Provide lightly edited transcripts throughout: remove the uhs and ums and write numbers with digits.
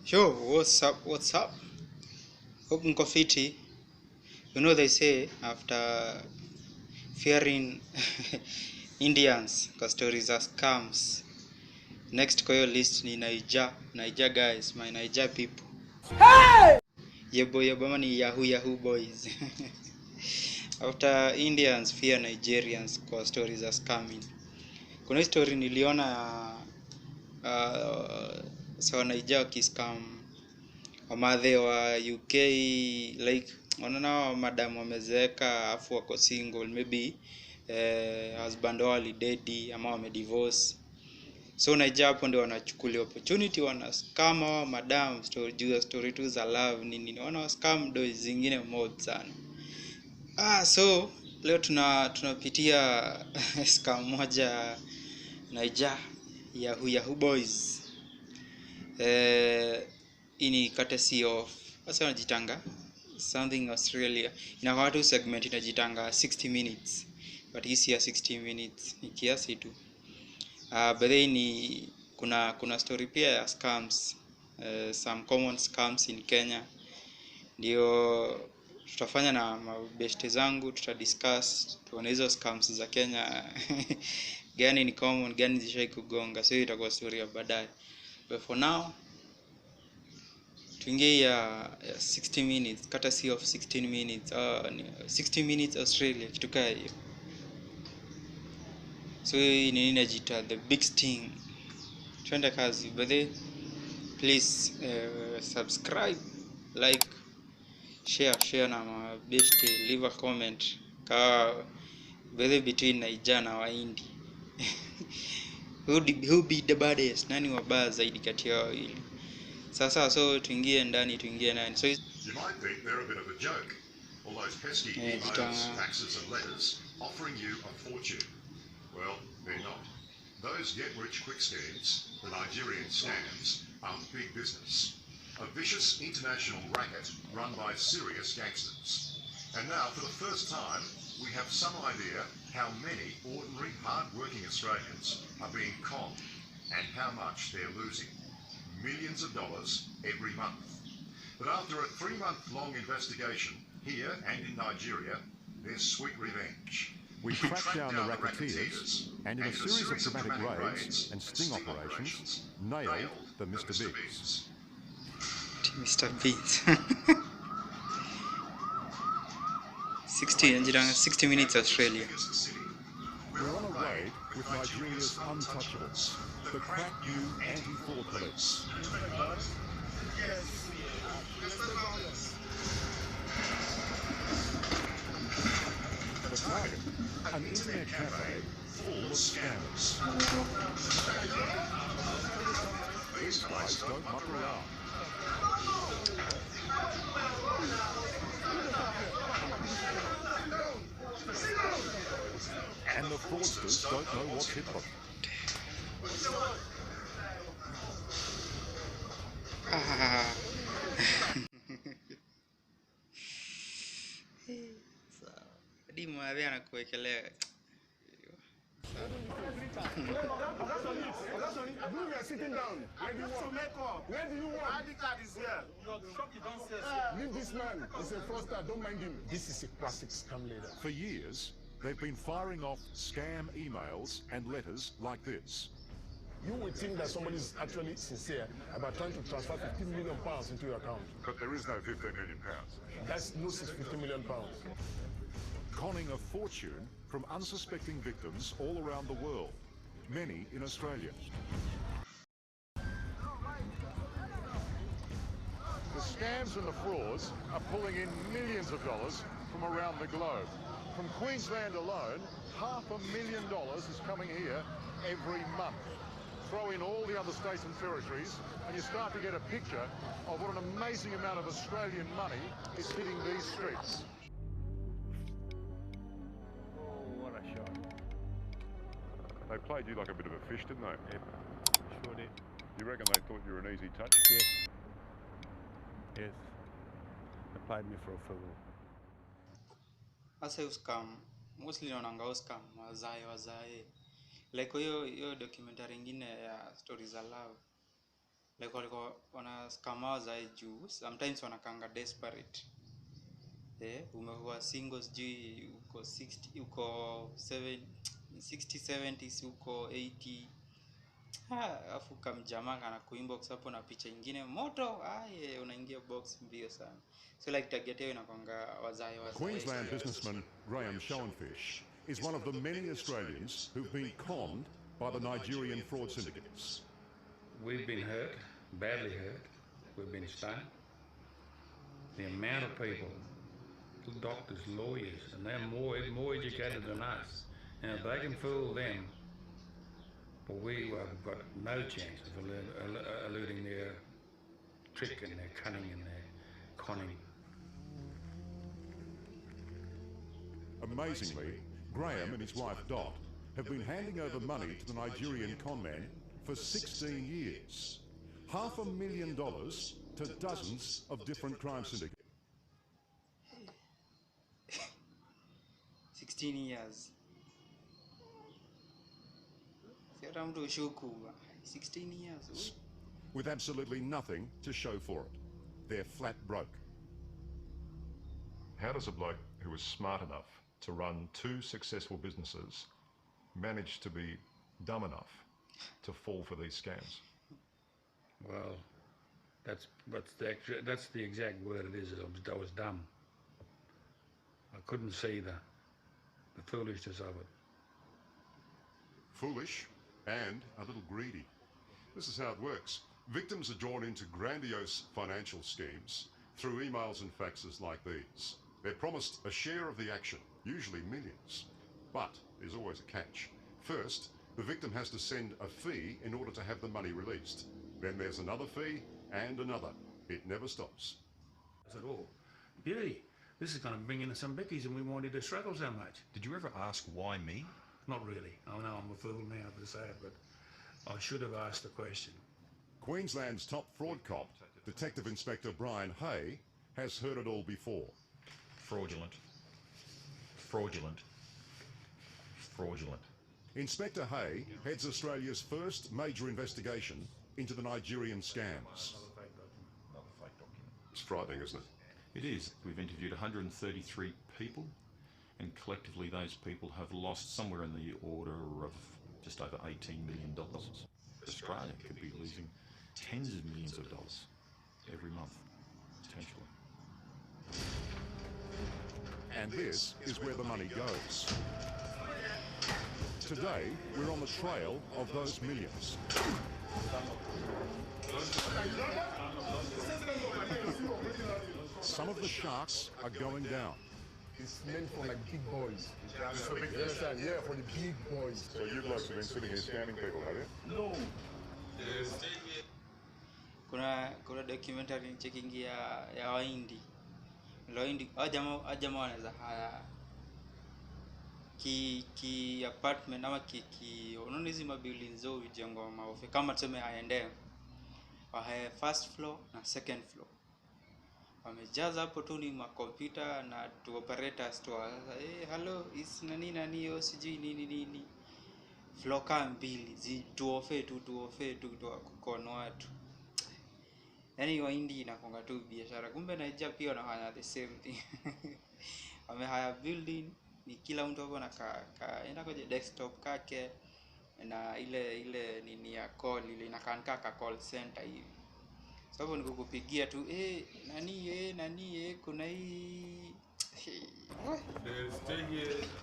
Yo, what's up? What's up? Hope mko fiti. You know they say after fearing Indians kwa stories za scams. Next kwa hiyo list ni Nija. Nija guys, my Nija people. Hey! Yebo ni Yahoo boys. After Indians fear Nigerians kwa stories za scamming. Kuna story niliona sawa Nija wakiscam wamadhe wa UK, like wanaona madam wamezeeka afu wako single, maybe husband wao alidedi ama wamedivorce, so Naija hapo ndio wanachukulia opportunity, wana scam wa madam story tu za love nini, wana scam do zingine mob sana. So leo tunapitia scam moja Naija Yahoo boys. Ini courtesy of what's wanajitanga something Australia, ina watu segment inajitanga 60 minutes, but hii si ya 60 minutes, ni kiasi tu. But then ni kuna story pia ya scams, some common scams in Kenya, ndio tutafanya na mabeshte zangu, tutadiscuss tuone hizo scams za Kenya gani ni common, gani zishai kugonga, so itakuwa story ya baadaye. But for now tuingie ya 60 minutes, courtesy of 16 minutes, 60 minutes Australia, kitu kama hiyo. So hii ni inajita the big sting. Twende kazi. But please subscribe, like, share na mabeshte, leave a comment ka between Naija na Wahindi who be the baddest, nani wabaya zaidi kati yao wawili. So tuingie ndani. So you might think they're a bit of a joke, all those pesky emails, faxes and letters offering you a fortune. Well, they're not. Those get-rich-quick schemes, the Nigerian scams, are big business. A vicious international racket run by serious gangsters. And now, for the first time, we have some idea how many ordinary, hard-working Australians are being conned and how much they're losing. Millions of dollars every month. But after a 3-month-long investigation, here and in Nigeria, there's sweet revenge. We tracked down the racketeers and in a series of dramatic raids and sting operations, nailed the Mr. Biggs. Mr. Biggs. 60 minutes Australia. We're on a raid with Nigeria's untouchables, the crack new anti-fraud police. The target, an internet cafe full of scammers. These guys don't muck around. And the fraudsters don't know what's hit them. Hadi mwabe anakuwekelea. We are sitting down. Where do you want? ID card is here. Leave this man. He's a fraudster. Don't mind him. This is a classic scam leader. For years, they've been firing off scam emails and letters like this. You would think that somebody is actually sincere about trying to transfer £15 million into your account. But there is no £15 million. That's no £50 million. Conning a fortune from unsuspecting victims all around the world, many in Australia. The scams and the frauds are pulling in millions of dollars from around the globe. From Queensland alone, $500,000 is coming here every month. Throw in all the other states and territories, and you start to get a picture of what an amazing amount of Australian money is hitting these streets. Oh, what a shot. They played you like a bit of a fish, didn't they? Yep, sure did. You reckon they thought you were an easy touch? Yes. Yes. They played me for a fool. Asa scam mostly naonanga scam wazae like hiyo documentary nyingine ya stories za love, like walikuwa wana scam hao za juu, sometimes wanakanga desperate. Umekuwa single sijui uko 60 uko 7 60 70 uko 80, afu kamjamaa kana kuinbox hapo na picha nyingine moto, unaingia box mbio sana. So like target yao inakwanga wazae. Queensland businessman Graham Schoenfish is one of the many Australians who've been conned by the Nigerian fraud syndicates. We've been hurt, badly hurt. We've been stung. The amount of people, doctors, lawyers, and they're more educated than us. And if they can fool them, well, we've got no chance of eluding their trick and their cunning and their conning. Amazingly, Graham and his wife Dot have been handing over money to the Nigerian conman for 16 years. $500,000 to dozens of different crime syndicates. 16 years. 16 years. With absolutely nothing to show for it. They're flat broke. How does a bloke who is smart enough to run 2 successful businesses manage to be dumb enough to fall for these scams? Well, that's the exact word it is. I was dumb. I couldn't see the foolishness of it. Foolish and a little greedy. This is how it works. Victims are drawn into grandiose financial schemes through emails and faxes like these. They're promised a share of the action, usually millions. But there's always a catch. First, the victim has to send a fee in order to have the money released. Then there's another fee and another. It never stops. I said, oh, beauty, this is going to bring in some bickies and we wanted to struggle so much. Did you ever ask why me? Not really. I know I'm a fool now to say it, but I should have asked the question. Queensland's top fraud cop, Detective Inspector Brian Hay, has heard it all before. Fraudulent. Fraudulent. Fraudulent. Inspector Hay heads Australia's first major investigation into the Nigerian scams. Another fake document. It's frightening, isn't it? It is. We've interviewed 133 people, and collectively those people have lost somewhere in the order of just over $18 million. Australia could be losing tens of millions of dollars every month, potentially. And this is where the money goes. Today, we're on the trail of those millions. Some of the sharks are going down. It's meant for like big boys. You understand? Yeah, for the big boys. So you blokes have been sitting here scamming people, have you? No. Kuna documentary checking ya Wahindi. Wahindi jamaa wanaweza haya ki apartment ama unaona hizi mabuildings zao vijengwa maofi kama tuseme haende wa first floor na second floor. Wamejaza hapo tu ni makompyuta na tu operators tu. Hello, is nani yo sijui nini. Floor kama mbili tuofe tu kukono watu. Yaani Wahindi inakonga tu biashara. Kumbe Nija pia wanafanya the same thing. Wamehaya building ni kila mtu hapo na enda kwenye desktop kake na ile nini ya call ile inakaa call center hivi. Sababu nikukupigia tu nani kuna hii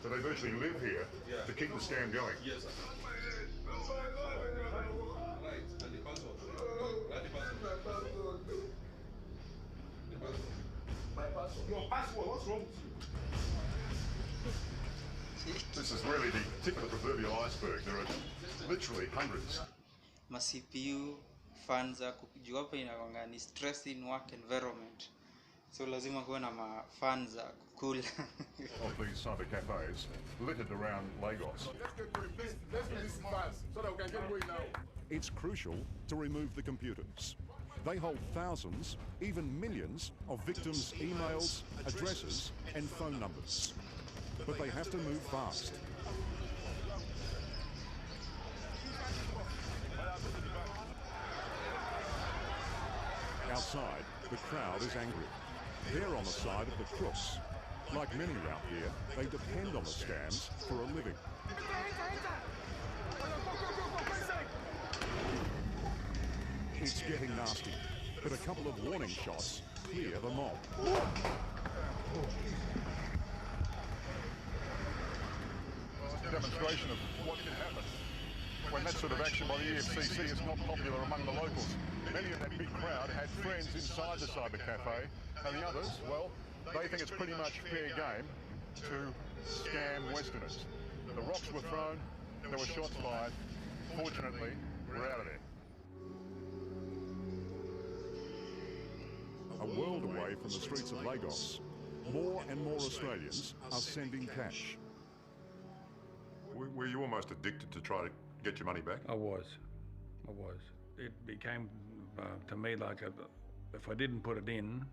So they virtually live here to keep the scam going. Yes, sir. Your password, what's wrong with you? This is really the tip of the proverbial iceberg. There are literally hundreds. ma CPU fans za kujua hapa inakwanga ni stress in work environment. So lazima kuwe na ma fans za kukula. Of these cyber cafes littered around Lagos. Let's get going. Let's do this fast so that we can get going now. It's crucial to remove the computers. They hold thousands, even millions, of victims' emails, addresses, and phone numbers. But they have to move fast. Outside, the crowd is angry. They're on the side of the crooks. Like many round here, they depend on the scams for a living. It's getting nasty, but a couple of warning shots clear the mob. Demonstration of what can happen when that sort of action by the EFCC is not popular among the locals. Many in that big crowd had friends inside the cyber cafe, and the others, well, they think it's pretty much fair game to scam Westerners. The rocks were thrown, there were shots fired. Fortunately, we're out of there. A world away from the streets of Lagos, more and more Australians are sending cash. Were you almost addicted to try to get your money back? I was. It became to me like if I didn't put it in,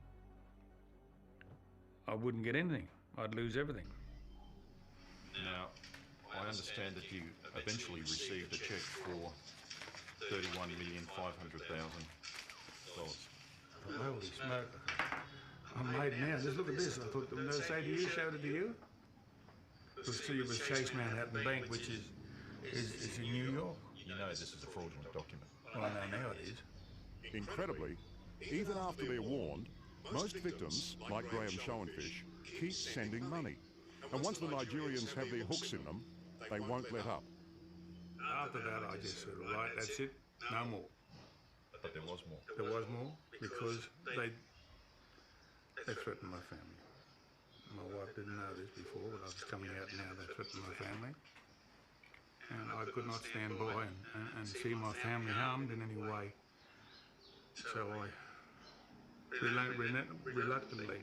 I wouldn't get anything. I'd lose everything. Now, I understand that you eventually received a cheque for $31,500,000. Holy smoke. I'm made now. Just look at this. I thought, did I say to you, showed it to you? It was Chase Manhattan Bank, which is in New York. You know this is a fraudulent document. Well, I know now it is. Incredibly, even after they're warned, most victims, like Graham Schoenfish, keep sending money. And once the Nigerians have their hooks in them, they won't let up. After that, I just said, right, that's it, no more. But there was more. There was more because they threatened my family. My wife didn't know this before, but I was coming out now. They threatened my family, and I could not stand by and see my family harmed in any way. So I reluctantly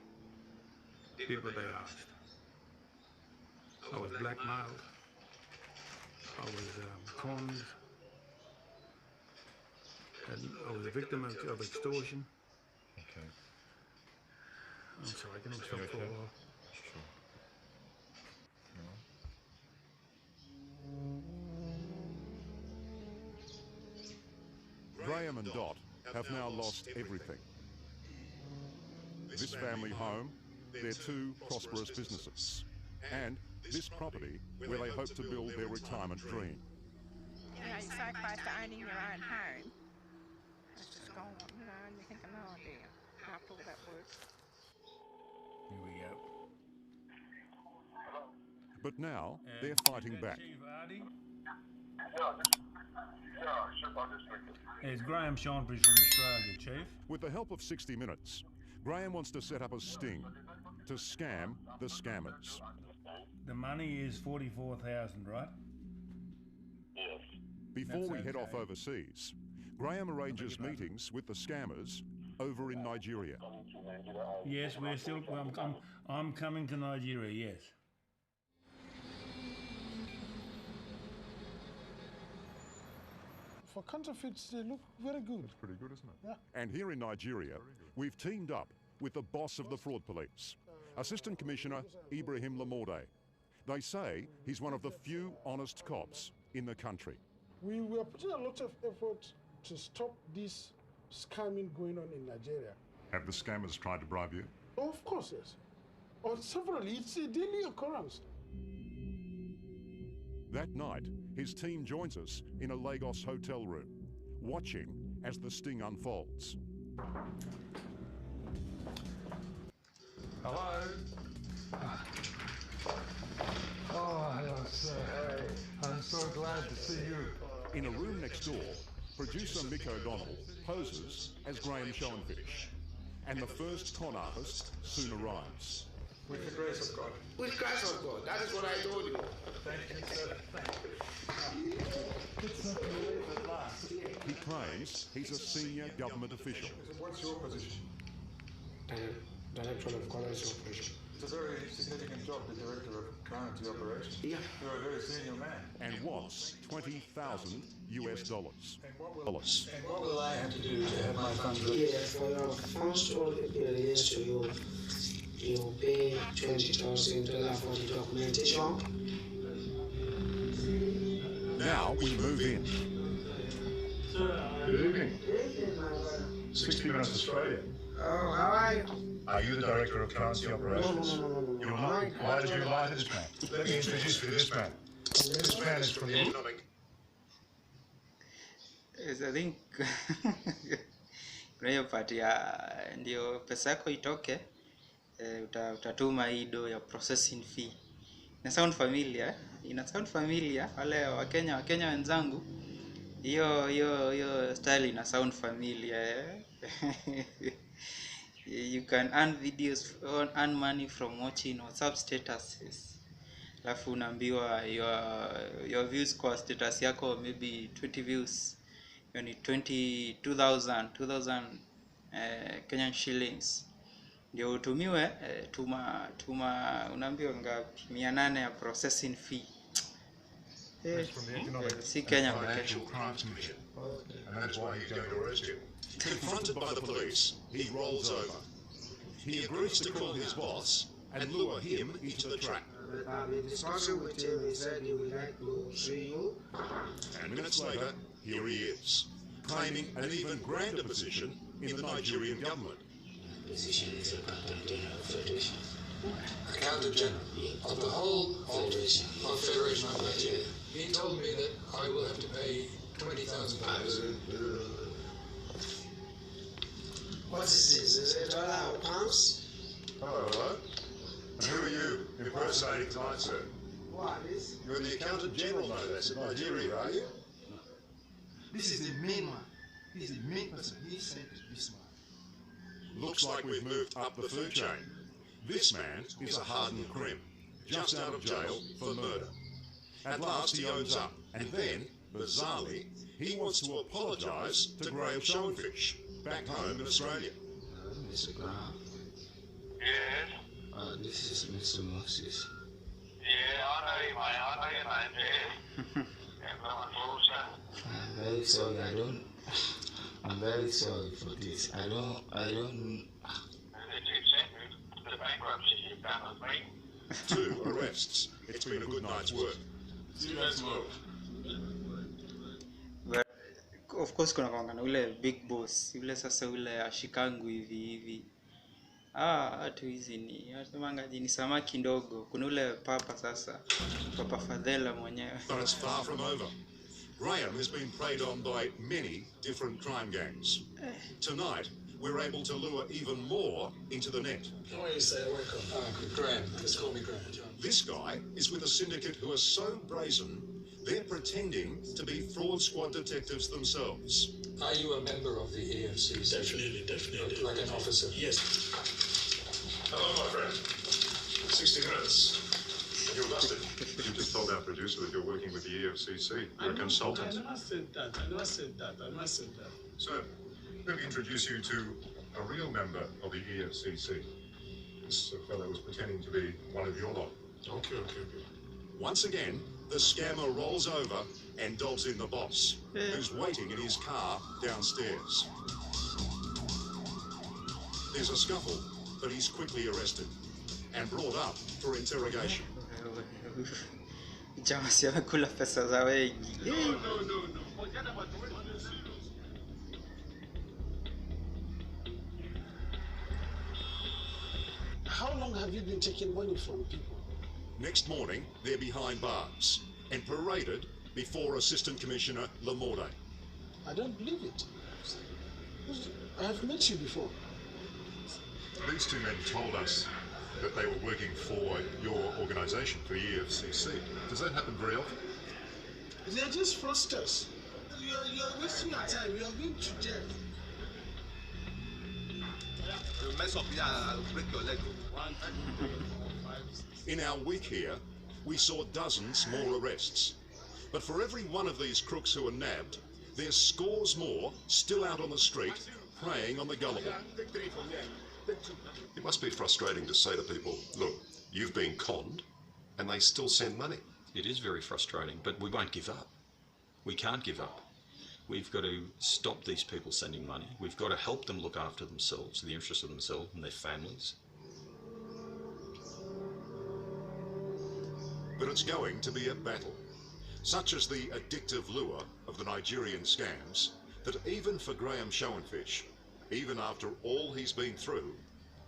did what they asked. I was blackmailed. I was conned. And I was a victim of extortion. Okay. I'm sorry, can I stop for a while? Sure. Graham and Dot have now lost everything. This family home, their two prosperous businesses, and this property where they hope to build their retirement dream. You know, you're so close to owning your own home. It's just gone, you know, and you think, oh dear, after all that work. Here we go. But now they're fighting back. Chief Artie? It's Graham Schoenfish from Australia, Chief. With the help of 60 Minutes, Graham wants to set up a sting to scam the scammers. The money is 44,000, right? Yes. Before That's we head off okay. overseas, Graham arranges meetings with the scammers over in Nigeria. Yes, we're still. I'm coming to Nigeria. Yes. For counterfeits, they look very good. It's pretty good, isn't it? Yeah. And here in Nigeria, we've teamed up with the boss of the fraud police, Assistant Commissioner Ibrahim Lamorde. They say he's one of the few honest cops in the country. We were putting a lot of effort to stop this scamming going on in Nigeria. Have the scammers tried to bribe you? Oh, of course, yes. Or severally, it's a daily occurrence. That night, his team joins us in a Lagos hotel room, watching as the sting unfolds. Hello. Oh, hello, sir. I'm so glad to see you. In a room next door, producer Mick O'Donnell poses as Graham Schoenfish, and the first con artist soon arrives. With the grace of God. With grace of God. That is what I told you. Thank you, sir. Thank you. It's not too late at last. He claims he's a senior government official. What's your position? Director of College Operation. It's a very significant job, the Director of Currency Operations. Yeah. You're a very senior man. And wants $20,000 US. And what will I have to do to have my funds released? Yeah, for your funds to be released to you, you pay $20,000 for the documentation. Now we move in. Good evening. Good evening, my brother. 60 Minutes Australia. Oh, how are you? Are you the Director of Currency Operations? No. You're not? Why did you lie to this man? Let me introduce you to this man. This man is from the economic... Yes, I think kuna hiyo part ya ndio pesa yako itoke, utatuma hii do ya processing fee. Ina sound familiar wale Wakenya wenzangu, hiyo style ina sound familiar. You can earn earn money from watching WhatsApp statuses. Alafu unaambiwa your views kwa status yako maybe 20 views. Yani 2000 Kenyan shillings. Ndio utumiwe tuma unaambiwa ngapi? 800 ya processing fee. See Kenya Financial Crimes Commission, and that's why he's going to arrest you. Confronted by the police, he rolls over. He agrees to call his boss and lure him into the trap. The discussion with him, he said he would like to see you. And minutes later, here he is, claiming an even grander position in the Nigerian government. Position is Accountant General of Federation. Accountant General of the whole Federation of Nigeria. He told me that I will have to pay £20,000. What is this? Is it dollar or pounds? Hello. And who are you impersonating tonight, sir? What is? You're the Accountant General, no less, of Nigeria, are you? This is the main one. He's the main person. He said this one. Looks like we've moved up the food chain. This man is a hardened crim, just out of jail for murder. At last he owns up, and then, bizarrely, he wants to apologise to Graham Schoenfish, back home in Australia. Mr. Graham. Yes? This is Mr. Moses. Yeah, I know you, mate. I know your name, yeah. I'm very sorry, I'm very sorry for this. I don't... The bankruptcy you've done with me. 2 arrests. It's been a good night's work. See you guys tomorrow. But of course kuna kwangana ule big boss, yule sasa ule ashikangu hivi. Watu hizi ni wasemangaji ni samaki ndogo. Kuna ule papa sasa, Papa Fadhela mwenyewe. But it's far from over. Graham has been preyed on by many different crime gangs. Tonight, we're able to lure even more into the net. How are you, sir? Welcome. Graham. Just call me Graham. This guy is with a syndicate who are so brazen, they're pretending to be fraud squad detectives themselves. Are you a member of the EFCC? Definitely. Like an officer? Yes. Hello, my friend. 60 Minutes. You're busted. You just told our producer that you're working with the EFCC. You're a consultant. I never said that. So, let me introduce you to a real member of the EFCC. This fellow was pretending to be one of your lot. Okay. Once again, the scammer rolls over and dobs in the boss, who's waiting in his car downstairs. There's a scuffle, but he's quickly arrested and brought up for interrogation. Jamaa si amekula pesa za wengi. No. How long have you been taking money from people? Next morning, they're behind bars and paraded before Assistant Commissioner Lamorde. I don't believe it. I have met you before. These 2 men told us that they were working for your organisation, for the EFCC. Does that happen very often? They are just fraudsters. You're wasting your time. You are going to jail. You mess up here, I'll break your leg. 1, 2, 3, 4, 5, 6. In our week here, we saw dozens more arrests. But for every one of these crooks who are nabbed, there's scores more still out on the street, preying on the gullible. It must be frustrating to say to people, look, you've been conned, and they still send money. It is very frustrating, but we won't give up. We can't give up. We've got to stop these people sending money. We've got to help them look after themselves, the interests of themselves and their families. But it's going to be a battle. Such as the addictive lure of the Nigerian scams, that even for Graham Schoenfish, even after all he's been through,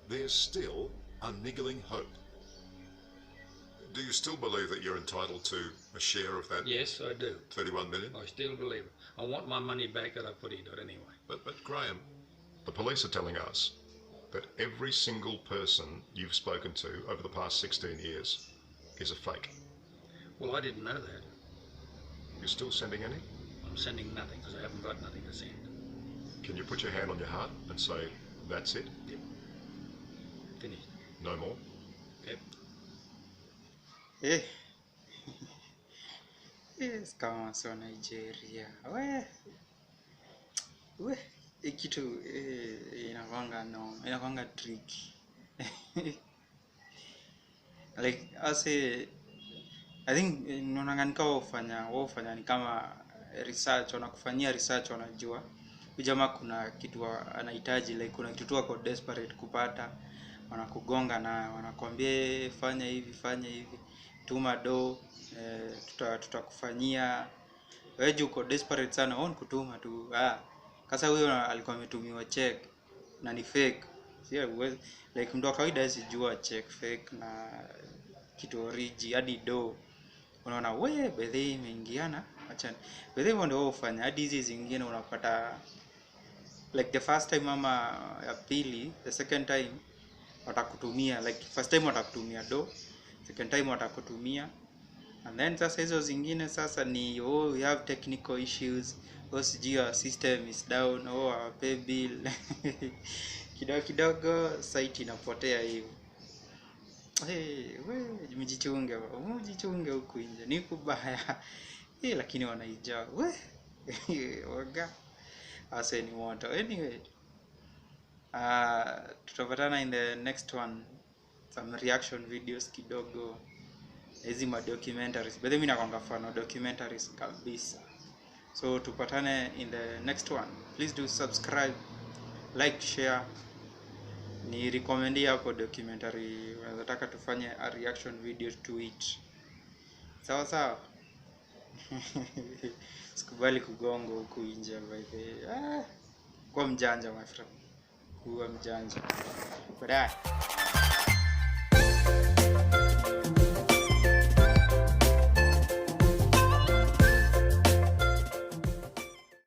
there's still a niggling hope. Do you still believe that you're entitled to a share of that? Yes, I do. 31 million? I still believe it. I want my money back that I put into it anyway. But Graham, the police are telling us that every single person you've spoken to over the past 16 years is a fake. Well, I didn't know that. You're still sending any? I'm sending nothing because I haven't got nothing to send. Can you put your hand on your heart and say, that's it? Yep. Finished. No more? Yep. Eh. Yes, kama so Nigeria. We kitu inakwanga tricky. Like I think nonanganika wafanya ni kama research, wanakufanyia research, wanajua jamaa kuna kitu anahitaji, like kuna kitu tu wako desperate kupata, wanakugonga na wanakwambia fanya hivi, tuma do, tutakufanyia. Wewe uko desperate sana, on kutuma tu. Kasa huyo alikuwa ametumiwa check na ni fake. Like mtu wa kawaida asijua check fake na kitu origi hadi do. Unaona wewe bedhe imeingiana, acha bedhe ndio wao ufanya. Hadi hizi zingine unapata like the first time ama ya pili, the second time watakutumia, like first time watakutumia do, second time watakutumia, and then sasa hizo zingine sasa ni we have technical issues, sijui your system is down, our pay bill kidogo site inapotea hivyo. We mjichunge huku nje ni kubaya. Lakini wanaijaa waga ase ni moto. Anyway, tutapatana in the next one, some reaction videos kidogo, hizi ma documentaries. But mimi nakwanga fan documentaries kabisa. So tupatane in the next one. Please do subscribe, like, share. Ni recommend hapo documentary unataka tufanye a reaction video to it. Sawa. Sikubali kugongo huku nje by the kwa mjanja my friend. Kuwa mjanja. Baadaye.